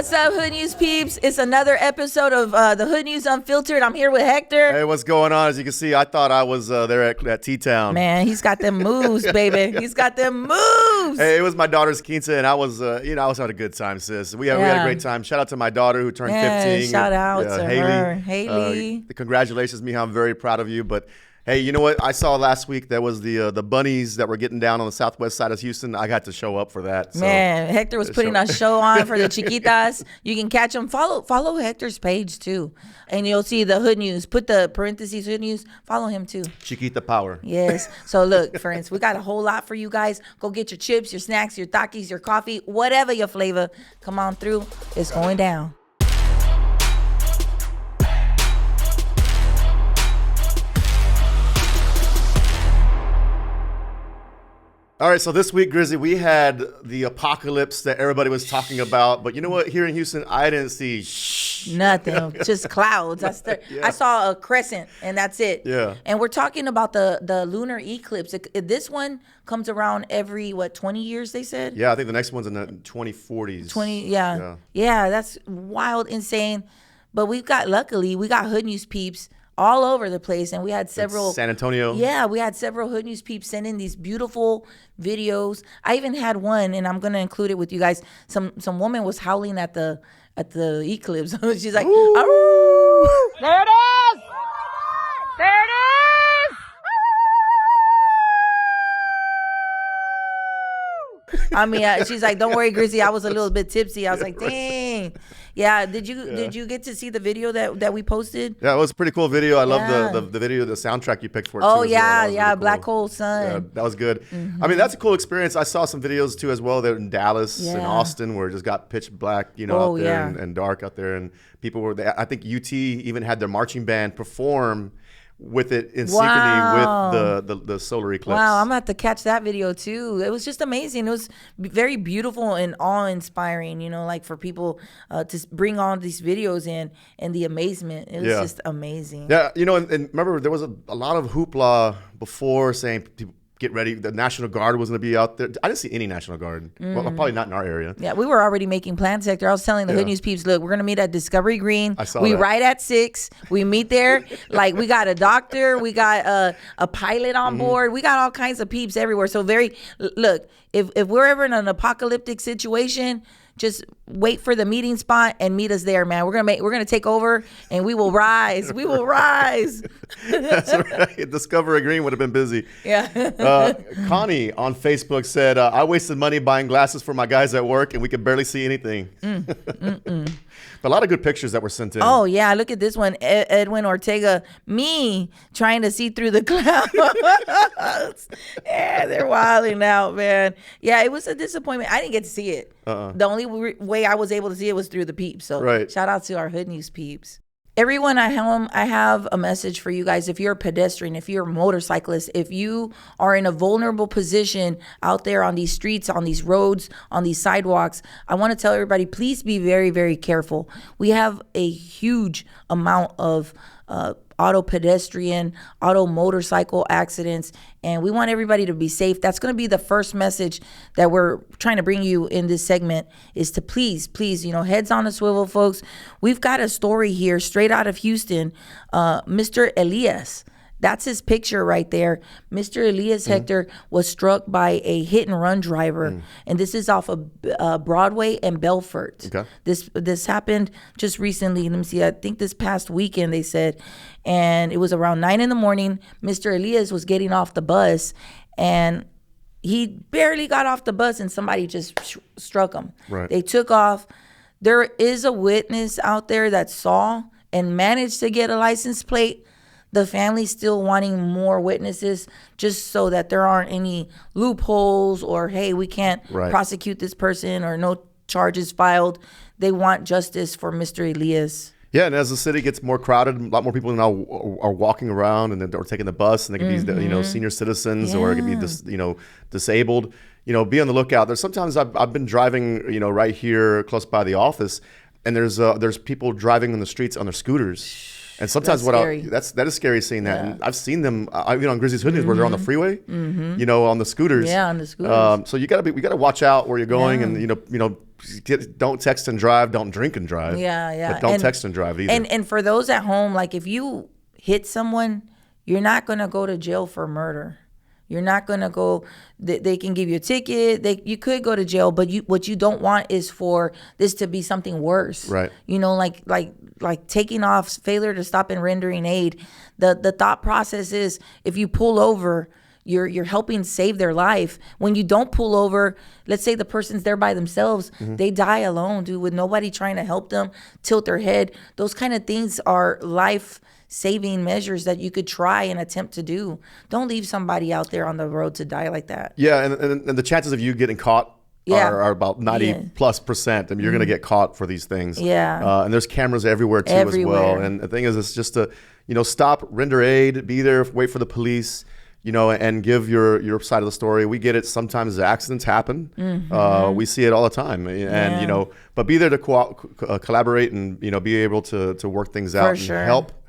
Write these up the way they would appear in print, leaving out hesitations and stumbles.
What's up, Hood News peeps? It's another episode of the Hood News Unfiltered. I'm here with Hector. Hey, what's going on? As you can see, I thought I was there at T-Town. Man, he's got them moves, baby. He's got them moves. Hey, it was my daughter's quince, and I was, I also had a good time, sis. We had a great time. Shout out to my daughter who turned 15. Shout out to Haley. her. Haley. Congratulations, Miha. I'm very proud of you. But hey, you know what? I saw last week there was the bunnies that were getting down on the southwest side of Houston. I got to show up for that. So. Man, Hector was putting a show on for the chiquitas. You can catch them. Follow Hector's page too, and you'll see the Hood News. Put the parentheses Hood News. Follow him too. Chiquita power. Yes. So look, friends, we got a whole lot for you guys. Go get your chips, your snacks, your Takis, your coffee, whatever your flavor. Come on through. It's going down. All right, so this week, Grizzy, we had the apocalypse that everybody was talking about. But you know what? Here in Houston, I didn't see nothing, just clouds. I saw a crescent, and that's it. Yeah. And we're talking about the lunar eclipse. This one comes around every, 20 years, they said? Yeah, I think the next one's in the 2040s. 20, yeah. Yeah, that's wild, insane. But luckily, we got Hood News peeps all over the place, and we had several. San Antonio. Yeah, we had several Hood News peeps send in these beautiful videos. I even had one, and I'm gonna include it with you guys. Some woman was howling at the eclipse. She's like, "Ooh. There it is! There it is!" I mean, she's like, "Don't worry, Grizzy. I was a little bit tipsy." I was like, "Dang." Yeah, did you get to see the video that we posted? Yeah, it was a pretty cool video. I love the video, the soundtrack you picked for it too. Oh yeah, really Black cool. Hole Sun. Yeah, that was good. Mm-hmm. I mean, that's a cool experience. I saw some videos too as well there in Dallas and Austin where it just got pitch black, out there and dark out there, and people were there. I think UT even had their marching band perform with it in synchrony with the solar eclipse. Wow, I'm gonna have to catch that video too. It was just amazing. It was very beautiful and awe-inspiring, like for people to bring on these videos in and the amazement. It was just amazing. Yeah, and remember there was a lot of hoopla before saying people get ready. The National Guard was going to be out there. I didn't see any National Guard. Well, probably not in our area. Yeah, we were already making plans, Hector. I was telling the Hood News peeps, look, we're going to meet at Discovery Green. I saw we that. ride at 6. We meet there. Like, we got a doctor. We got a pilot on board. We got all kinds of peeps everywhere. So look, if we're ever in an apocalyptic situation, just wait for the meeting spot and meet us there, man. We're gonna take over, and we will rise. We will rise. That's right. Discovery Green would have been busy. Yeah. Connie on Facebook said, "I wasted money buying glasses for my guys at work, and we could barely see anything." But a lot of good pictures that were sent in. Oh yeah, look at this one, Edwin Ortega. Me trying to see through the clouds. Yeah, they're wilding out, man. Yeah, it was a disappointment. I didn't get to see it. The only way I was able to see it was through the peeps. So shout out to our Hood News peeps. Everyone at home, I have a message for you guys. If you're a pedestrian, if you're a motorcyclist, if you are in a vulnerable position out there on these streets, on these roads, on these sidewalks, I want to tell everybody, please be very, very careful. We have a huge amount of auto pedestrian, auto motorcycle accidents, and we want everybody to be safe. That's going to be the first message that we're trying to bring you in this segment, is to please, heads on a swivel, folks. We've got a story here straight out of Houston. Mr. Elias, that's his picture right there. Mr. Elias Hector was struck by a hit and run driver, and this is off of Broadway and Belfort. Okay. This happened just recently. Let me see. I think this past weekend, they said, and it was around 9 a.m. Mr. Elias was getting off the bus, and he barely got off the bus, and somebody just struck him. Right. They took off. There is a witness out there that saw and managed to get a license plate. The family's still wanting more witnesses just so that there aren't any loopholes or, hey, we can't prosecute this person or no charges filed. They want justice for Mr. Elias. Yeah, and as the city gets more crowded, a lot more people now are walking around and they're taking the bus, and they can be, senior citizens or it could be, disabled. Be on the lookout. There's sometimes I've been driving, right here close by the office, and there's people driving on the streets on their scooters. And sometimes that is scary seeing that. Yeah. And I've seen them even on Grizzy's Hood News where they're on the freeway, you know, on the scooters. Yeah, on the scooters. So we got to watch out where you're going, and don't text and drive, don't drink and drive. Yeah. But don't text and drive either. And for those at home, like if you hit someone, you're not gonna go to jail for murder. You're not gonna go. They can give you a ticket. You could go to jail, but what you don't want is for this to be something worse. Right. You know, like taking off, failure to stop and rendering aid. The thought process is if you pull over, you're helping save their life. When you don't pull over, let's say the person's there by themselves, they die alone, dude, with nobody trying to help them, tilt their head. Those kind of things are life-saving measures that you could try and attempt to do. Don't leave somebody out there on the road to die like that. Yeah, and the chances of you getting caught are about 90+%. I mean, you're going to get caught for these things. Yeah. And there's cameras everywhere too as well. And the thing is, it's just to, stop, render aid, be there, wait for the police, and give your side of the story. We get it. Sometimes accidents happen. We see it all the time. And, but be there to collaborate and, be able to work things out and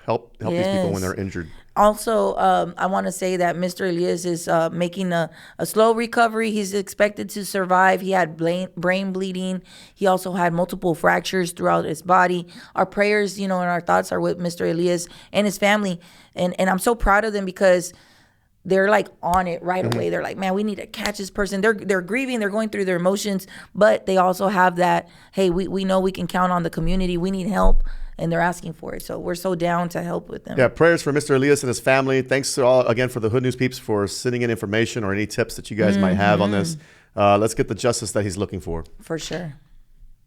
help these people when they're injured. Also, I want to say that Mr. Elias is making a slow recovery. He's expected to survive. He had brain bleeding. He also had multiple fractures throughout his body. Our prayers, and our thoughts are with Mr. Elias and his family. And I'm so proud of them because they're like on it right away. They're like, man, we need to catch this person. They're grieving. They're going through their emotions, but they also have that, hey, we know we can count on the community. We need help. And they're asking for it. So we're so down to help with them. Yeah, prayers for Mr. Elias and his family. Thanks to all, again, for the Hood News peeps for sending in information or any tips that you guys might have on this. Let's get the justice that he's looking for. For sure.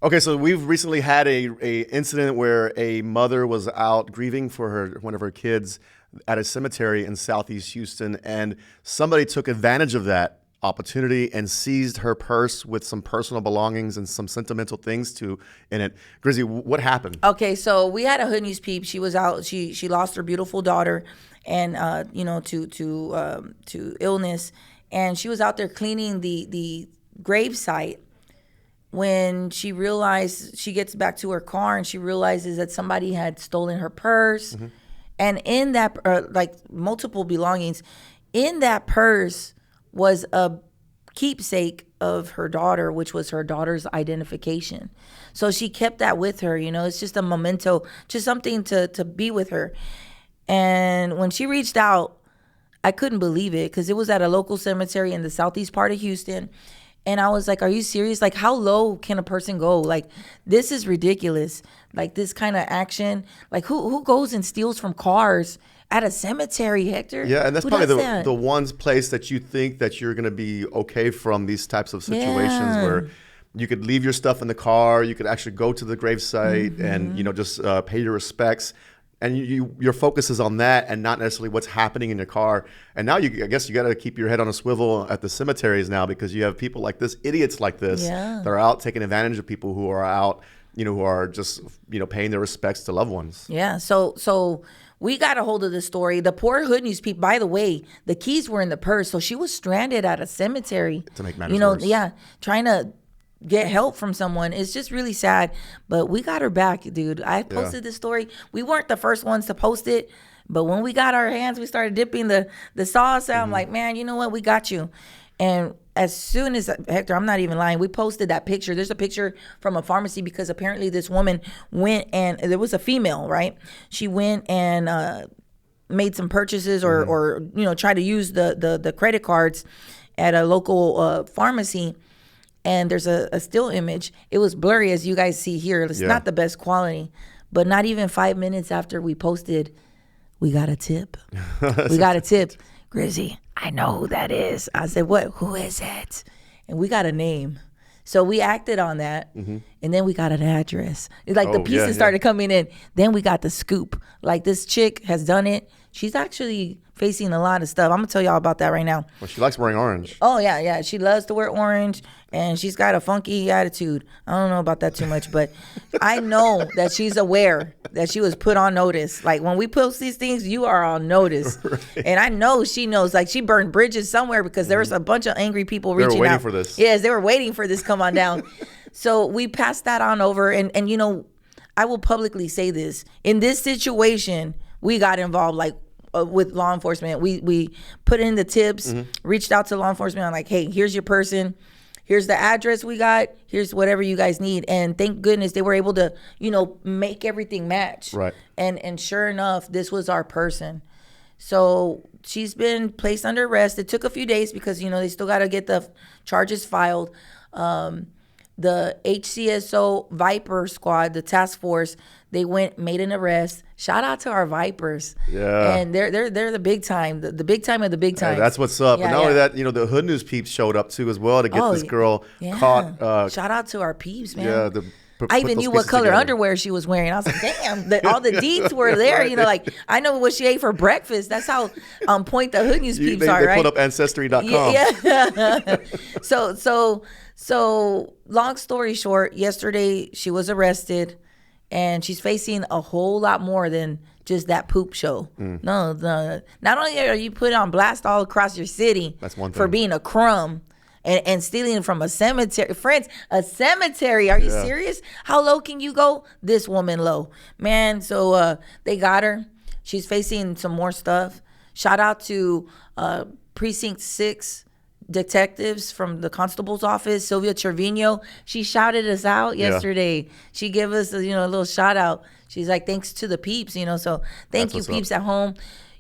Okay, so we've recently had a incident where a mother was out grieving for one of her kids at a cemetery in Southeast Houston, and somebody took advantage of that opportunity and seized her purse with some personal belongings and some sentimental things in it. Grizzy, what happened? Okay, so we had a Hood News peep. She was out. She lost her beautiful daughter, and to illness, and she was out there cleaning the grave site. When she realized, she gets back to her car and she realizes that somebody had stolen her purse, and in that multiple belongings, in that purse was a keepsake of her daughter, which was her daughter's identification. So she kept that with her, it's just a memento, just something to be with her. And when she reached out, I couldn't believe it because it was at a local cemetery in the southeast part of Houston. And I was like, are you serious? Like, how low can a person go? Like, this is ridiculous. Like, this kind of action. Like, who goes and steals from cars at a cemetery, Hector? Yeah, and that's probably the one place that you think that you're going to be okay from these types of situations where you could leave your stuff in the car, you could actually go to the gravesite and, just pay your respects. And your focus is on that and not necessarily what's happening in your car. And now I guess you got to keep your head on a swivel at the cemeteries now because you have people like this, idiots like this, that are out taking advantage of people who are out, who are just, paying their respects to loved ones. Yeah. So we got a hold of the story. The poor Hood News people, by the way, the keys were in the purse. So she was stranded at a cemetery. To make matters worse. Yeah, trying to get help from someone. It's just really sad, but we got her back, dude. I posted this story. We weren't the first ones to post it, but when we got our hands, we started dipping the sauce out. I'm like, man, you know what? We got you. And as soon as, Hector, I'm not even lying, we posted that picture. There's a picture from a pharmacy because apparently this woman went and there was a female, right? She went and made some purchases or tried to use the credit cards at a local pharmacy. And there's a still image. It was blurry, as you guys see here. It's not the best quality. But not even 5 minutes after we posted, we got a tip. We got a tip. Grizzy, I know who that is. I said, what? Who is it? And we got a name. So we acted on that. And then we got an address. It's like the pieces started coming in. Then we got the scoop. Like, this chick has done it. She's actually facing a lot of stuff. I'm going to tell y'all about that right now. Well, she likes wearing orange. Oh, yeah. She loves to wear orange, and she's got a funky attitude. I don't know about that too much, but I know that she's aware that she was put on notice. Like, when we post these things, you are on notice. Right. And I know she knows. Like, she burned bridges somewhere because there was a bunch of angry people reaching out. They were waiting for this. Yes, they were waiting for this come on down. So we passed that on over, and I will publicly say this. In this situation, we got involved, like, with law enforcement. We put in the tips, reached out to law enforcement. I'm like, hey, here's your person. Here's the address we got. Here's whatever you guys need. And thank goodness they were able to, make everything match. Right. And sure enough, this was our person. So she's been placed under arrest. It took a few days because, they still got to get the charges filed. The HCSO Viper squad, the task force, they made an arrest. Shout out to our Vipers. Yeah. And they're the big time, the big time of the big time. Hey, that's what's up. Yeah, and not only that, the Hood News peeps showed up too as well to get this girl caught. Shout out to our peeps, man. Yeah. I even knew what color underwear she was wearing. I was like, damn, all the deets were there. Like, I know what she ate for breakfast. That's how on point the Hood News peeps are, right? They pulled up Ancestry.com. Yeah. So long story short, yesterday she was arrested, and she's facing a whole lot more than just that poop show. No. Not only are you put on blast all across your city That's one thing. for being a crumb, and stealing from a cemetery. Friends, a cemetery. Are you serious? How low can you go? This woman low. Man, so they got her. She's facing some more stuff. Shout out to Precinct 6 detectives from the constable's office, Sylvia Trevino. She shouted us out yesterday. She gave us a little shout out. She's like, thanks to the peeps, so thank you, peeps at home.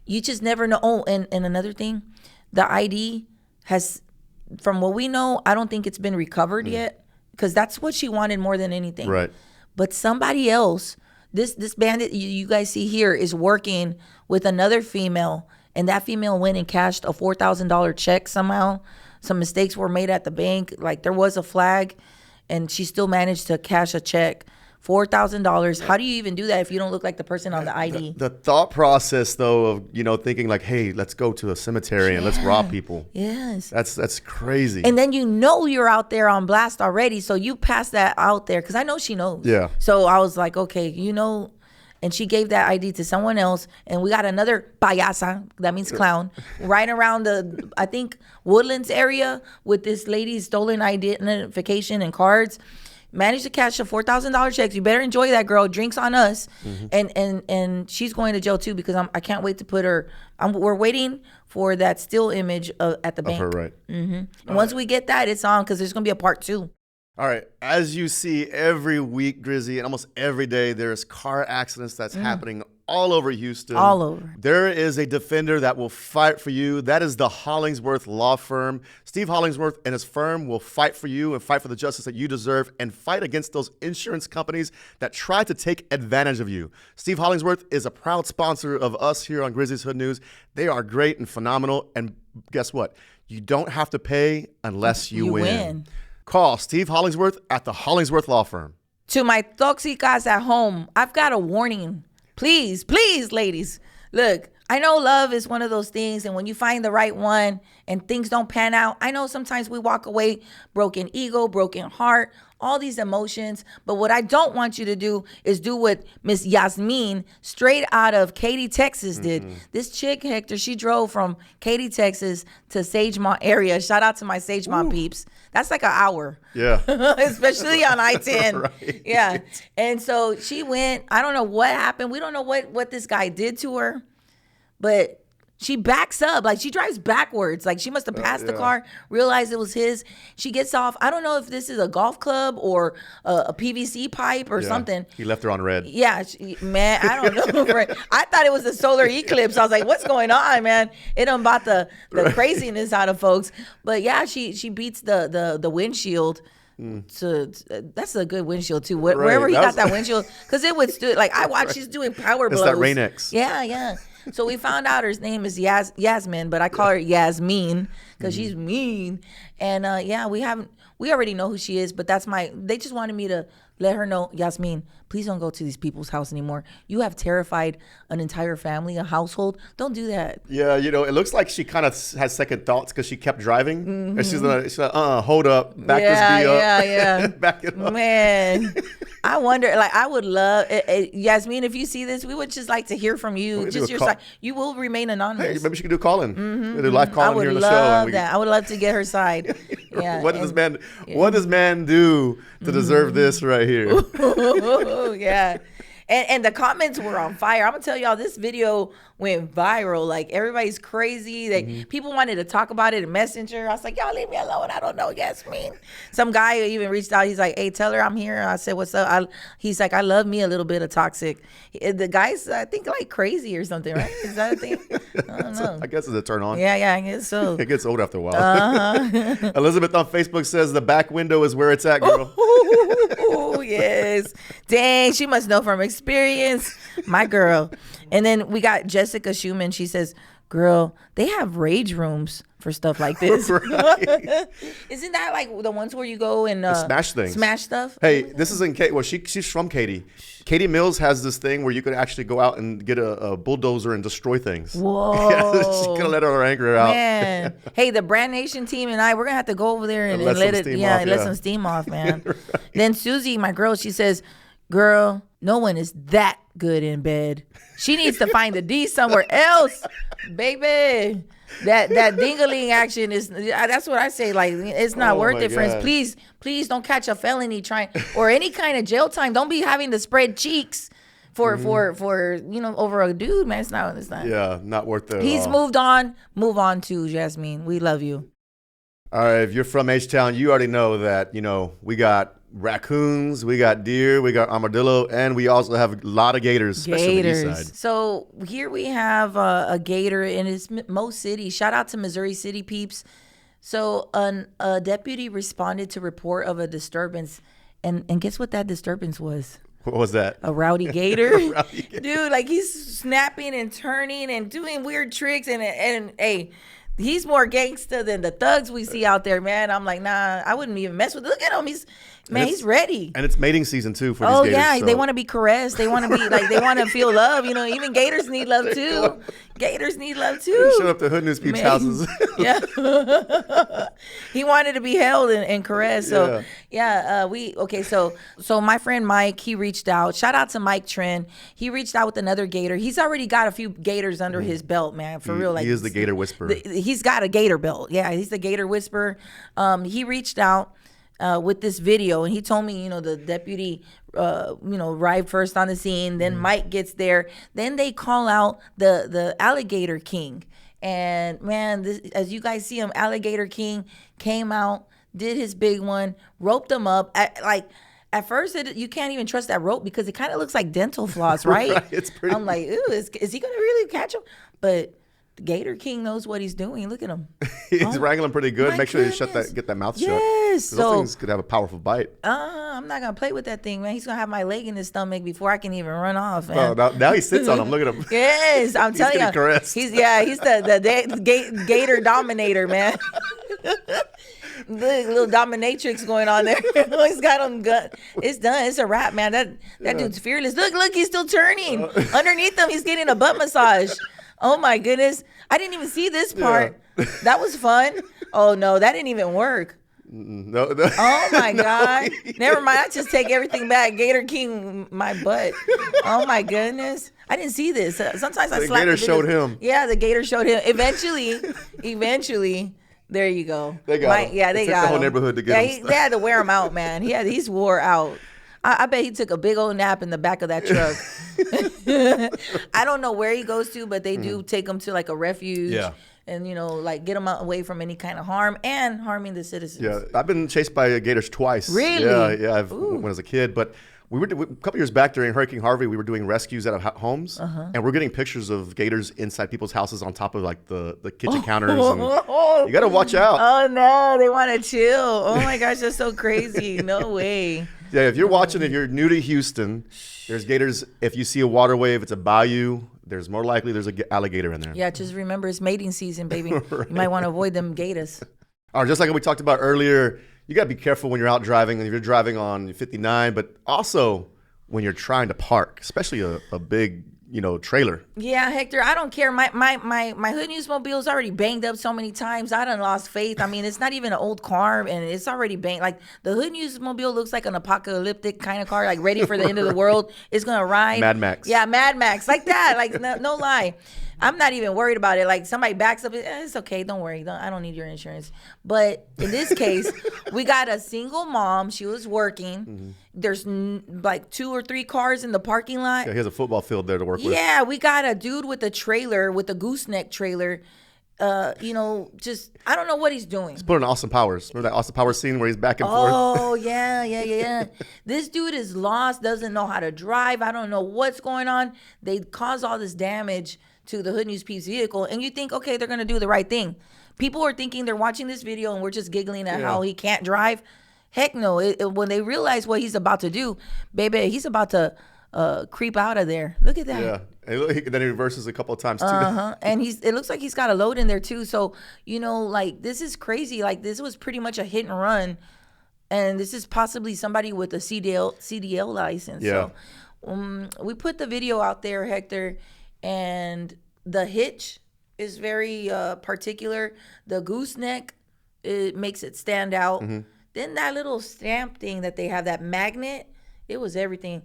You just never know. Oh, and another thing, the ID has... From what we know, I don't think it's been recovered yet, because that's what she wanted more than anything. Right. But somebody else, this bandit you guys see here, is working with another female, and that female went and cashed a $4,000 check somehow. Some mistakes were made at the bank. Like, there was a flag, and she still managed to cash a check. $4,000. How do you even do that if you don't look like the person on the ID? The thought process, though, of thinking like, hey, let's go to a cemetery and let's rob people. Yes. That's crazy. And then you're out there on blast already, so you pass that out there, because I know she knows. Yeah. So I was like, okay, and she gave that ID to someone else, and we got another payasa, that means clown, right around the, I think, Woodlands area with this lady's stolen identification and cards. Managed to cash a $4,000 check. You better enjoy that, girl. Drinks on us. And she's going to jail too, because I can't wait to put her. We're waiting for that still image at the bank. Of her, right? And once we get that, it's on, because there's gonna be a part 2. All right. As you see every week, Grizzy, and almost every day, there's car accidents that's happening all over Houston. All over. There is a defender that will fight for you. That is the Hollingsworth Law Firm. Steve Hollingsworth and his firm will fight for you and fight for the justice that you deserve, and fight against those insurance companies that try to take advantage of you. Steve Hollingsworth is a proud sponsor of us here on Grizzy's Hood News. They are great and phenomenal. And guess what? You don't have to pay unless you win. Call Steve Hollingsworth at the Hollingsworth Law Firm. To my toxicas at home, I've got a warning. Please, ladies, look, I know love is one of those things, and when you find the right one and things don't pan out, I know sometimes we walk away broken ego, broken heart, all these emotions. But what I don't want you to do is do what Miss Yasmin, straight out of Katy, Texas, did. This chick, Hector, she drove from Katy, Texas to Sagemont area. Shout out to my Sagemont peeps. That's like an hour. Yeah. Especially on I-10. Right. Yeah. And so she went. I don't know what happened. We don't know what this guy did to her. But she backs up. Like, she drives backwards. Like, she must have passed the car, realized it was his. She gets off. I don't know if this is a golf club or a PVC pipe or something. He left her on red. Yeah, man, I don't know. I thought it was a solar eclipse. I was like, what's going on, man? It done brought the craziness out of folks. But yeah, she beats the windshield. That's a good windshield too. Wherever he got that windshield, because it withstood. Like, I watched, she's doing power blows. It's that Rain-X. Yeah. So we found out her name is Yasmin, but I call her Yasmin because she's mean. And we already know who she is, but they just wanted me to let her know, Yasmin, please don't go to these people's house anymore. You have terrified an entire family, a household. Don't do that. Yeah, it looks like she kind of has second thoughts because she kept driving. And she's like, hold up, back this B up. Yeah. Back it up. Man, I wonder, like, I would love, Yasmin, if you see this, we would just like to hear from you. Just your side. You will remain anonymous. Hey, maybe she could do calling. Do live calling here on the show. I would love that. I would love to get her side. Yeah. What does this man do to deserve this right here? Yeah. And the comments were on fire. I'm gonna tell y'all, this video went viral. Like, everybody's crazy. Like, people wanted to talk about it in Messenger. I was like, y'all leave me alone. I don't know Yasmin. Some guy even reached out. He's like, hey, tell her I'm here. I said, what's up? He's like, I love me a little bit of toxic. The guy's, I think, like crazy or something, right? Is that a thing? I don't know. I guess it's a turn on. Yeah, I guess so. It gets old after a while. Elizabeth on Facebook says the back window is where it's at, girl. Oh, yes. Dang, she must know from experience. My girl. And then we got Jessica Schumann. She says, girl, they have rage rooms for stuff like this. Right. Isn't that like the ones where you go and smash things? Smash stuff? Hey, this is in Katy. Well, she's from Katy. Katy Mills has this thing where you could actually go out and get a bulldozer and destroy things. Whoa. She's going to let her anger out. Man. Hey, the Brand Nation team and I, we're going to have to go over there and let some steam off, man. Right. Then Susie, my girl, she says, girl, no one is that good in bed. She needs to find the D somewhere else, baby. That dingling action is, that's what I say. Like, it's not worth it, friends. Please don't catch a felony trying or any kind of jail time. Don't be having to spread cheeks for over a dude, man. It's not. Yeah, not worth it. He's moved on. Move on too, Jasmine. We love you. All right, if you're from H-Town, you already know that, we got raccoons, we got deer, we got armadillo, and we also have a lot of gators, especially on the east side. So here we have a gator in most cities. Shout out to Missouri City peeps. So a deputy responded to report of a disturbance, and guess what that disturbance was? What was that? A rowdy gator. Dude, like, he's snapping and turning and doing weird tricks, and hey, he's more gangster than the thugs we see out there, man. I'm like, nah, I wouldn't even mess with. Look at him. He's ready. And it's mating season too for these gators. Oh yeah, so they want to be caressed. They want to be like, they want to feel love. Even gators need love too. Gators need love too. Show up to Hood News peeps' houses. Yeah. He wanted to be held and caressed. So so my friend Mike, he reached out. Shout out to Mike Tren. He reached out with another gator. He's already got a few gators under his belt, man. For real, like, he is the gator whisperer. He's got a gator belt. Yeah, he's the gator whisperer. He reached out with this video, and he told me, the deputy, arrived first on the scene. Then Mike gets there. Then they call out the alligator king. And man, as you guys see him, Alligator King came out, did his big one, roped him up. At first, you can't even trust that rope because it kind of looks like dental floss, right? Right, it's pretty. I'm like, ooh, is he going to really catch him? But the Gator King knows what he's doing. Look at him. He's wrangling pretty good. Make sure you get that mouth shut. Yes. Those things could have a powerful bite. I'm not going to play with that thing, man. He's going to have my leg in his stomach before I can even run off, man. Oh, now he sits on him. Look at him. Yes, I'm telling you. Caressed. He's the Gator Dominator, man. Little dominatrix going on there. He's got him gut. It's done. It's a wrap, man. That dude's fearless. Look, he's still turning. Underneath him, he's getting a butt massage. Oh my goodness. I didn't even see this part. Yeah. That was fun. Oh no, that didn't even work. No. Oh my God. Never mind. I just take everything back. Gator King, my butt. Oh my goodness. I didn't see this. Sometimes I slap the Gator showed him. Yeah, the Gator showed him. Eventually. There you go. They got him. Yeah, they got the whole him. neighborhood to get him. They had to wear him out, man. He's wore out. I bet he took a big old nap in the back of that truck. I don't know where he goes to, but they do take him to like a refuge. Yeah. And, like get him away from any kind of harm and harming the citizens. Yeah, I've been chased by gators twice. Really? Yeah. When I was a kid, but a couple years back during Hurricane Harvey, we were doing rescues out of homes, and we're getting pictures of gators inside people's houses on top of like the kitchen counters. And you got to watch out. Oh no, they want to chill. Oh my gosh, that's so crazy. No way. Yeah, if you're new to Houston, there's gators. If you see a waterway, if it's a bayou, there's more likely there's an alligator in there. Yeah, just remember it's mating season, baby. Right. You might want to avoid them gators. All right, just like we talked about earlier, you got to be careful when you're out driving and if you're driving on 59, but also when you're trying to park, especially a big, trailer. Yeah, Hector, I don't care. My Hood News Mobile is already banged up so many times. I done lost faith. I mean, it's not even an old car and it's already banged. Like the Hood News Mobile looks like an apocalyptic kind of car, like ready for the end of the world. It's going to ride. Mad Max. Yeah, Mad Max. Like that. Like no lie. I'm not even worried about it. Like somebody backs up, it's okay. Don't worry. I don't need your insurance. But in this case, we got a single mom. She was working. There's like 2 or 3 cars in the parking lot. Yeah, he has a football field there to work with. Yeah, we got a dude with a trailer, with a gooseneck trailer. Just I don't know what he's doing. He's putting Austin Powers. Remember that Austin Powers scene where he's back and forth? Oh, yeah. This dude is lost, doesn't know how to drive. I don't know what's going on. They caused all this damage to the Hood News Peeps vehicle, and you think, okay, they're going to do the right thing. People are thinking they're watching this video, and we're just giggling at how he can't drive. Heck no. When they realize what he's about to do, baby, he's about to creep out of there. Look at that. Yeah. And then he reverses a couple of times too. And it looks like he's got a load in there too. So, like this is crazy. Like this was pretty much a hit and run. And this is possibly somebody with a CDL license. Yeah. So we put the video out there, Hector, and the hitch is very particular. The gooseneck, it makes it stand out. Then that little stamp thing that they have, that magnet, it was everything.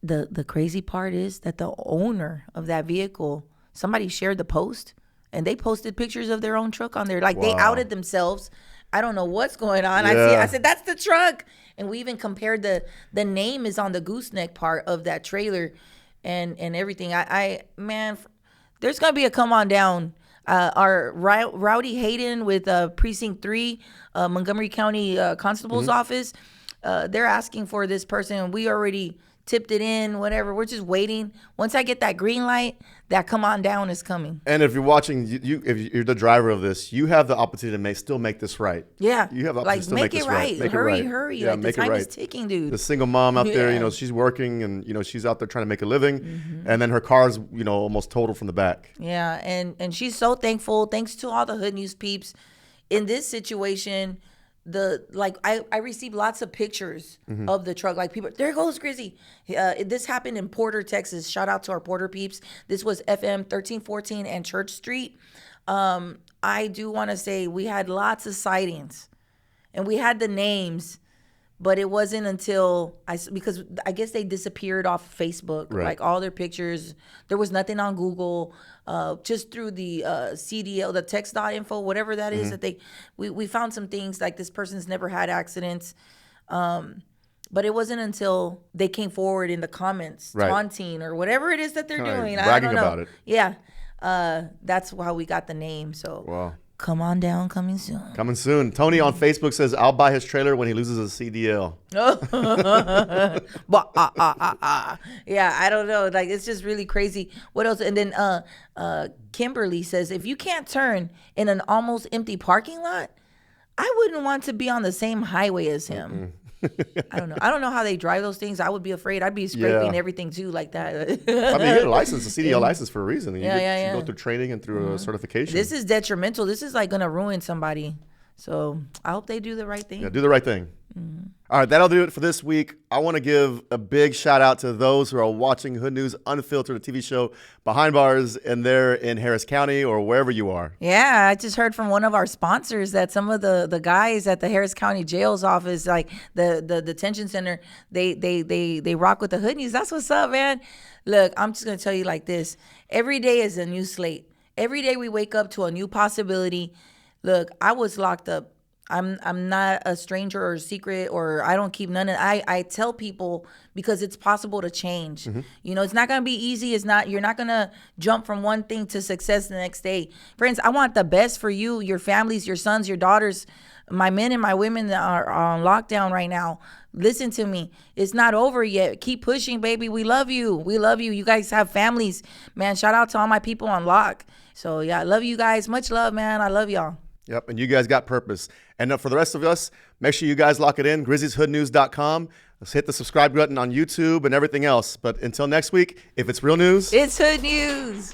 The crazy part is that the owner of that vehicle, somebody shared the post, and they posted pictures of their own truck on there. Like they outed themselves. I don't know what's going on. Yeah. I said, that's the truck. And we even compared the name is on the gooseneck part of that trailer and everything. Man, there's going to be a come on down. Our Rowdy Hayden with Precinct 3, Montgomery County Constable's office, they're asking for this person. We already tipped it in, whatever. We're just waiting. Once I get that green light, that come on down is coming. And if you're watching, if you're the driver of this, you have the opportunity to still make this right. Yeah. You have the opportunity to still make this right. Make hurry, it right. hurry. Yeah, like the time is ticking, dude. The single mom out there, she's working and, she's out there trying to make a living. And then her car's, almost totaled from the back. Yeah. And she's so thankful. Thanks to all the Hood News peeps. In this situation, I received lots of pictures of the truck. Like people, there goes Grizzy. This happened in Porter, Texas. Shout out to our Porter peeps. This was FM 1314 and Church Street. I do want to say we had lots of sightings, and we had the names, but it wasn't until because I guess they disappeared off Facebook. Right. Like all their pictures, there was nothing on Google. Just through the CDL, the text.info, whatever that is, that we found some things like this person's never had accidents. But it wasn't until they came forward in the comments, taunting or whatever it is that they're doing. Bragging I don't know. about it. Yeah. That's how we got the name. So wow. Come on down, coming soon. Coming soon. Tony on Facebook says, I'll buy his trailer when he loses his CDL. Yeah, I don't know. Like, it's just really crazy. What else? And then Kimberly says, if you can't turn in an almost empty parking lot, I wouldn't want to be on the same highway as him. I don't know. I don't know how they drive those things. I would be afraid. I'd be scraping everything too, like that. I mean, you get a license, a CDL license for a reason. You go through training and through a certification. This is detrimental. This is like going to ruin somebody. So I hope they do the right thing. Yeah, do the right thing. All right, that'll do it for this week. I want to give a big shout out to those who are watching Hood News Unfiltered, a TV show behind bars, and they're in Harris County or wherever you are. Yeah, I just heard from one of our sponsors that some of the guys at the Harris County Jail's office, like the detention center, they rock with the Hood News. That's what's up, man. Look, I'm just gonna tell you like this: every day is a new slate. Every day we wake up to a new possibility. Look, I was locked up. I'm not a stranger or a secret, or I don't keep none of I tell people because it's possible to change. It's not going to be easy. You're not going to jump from one thing to success the next day. Friends, I want the best for you, your families, your sons, your daughters, my men and my women that are on lockdown right now. Listen to me. It's not over yet. Keep pushing, baby. We love you. We love you. You guys have families, man. Shout out to all my people on lock. So yeah, I love you guys. Much love, man. I love y'all. Yep, and you guys got purpose. And for the rest of us, make sure you guys lock it in, Grizzy'sHoodNews.com. Let's hit the subscribe button on YouTube and everything else. But until next week, if it's real news, it's Hood News.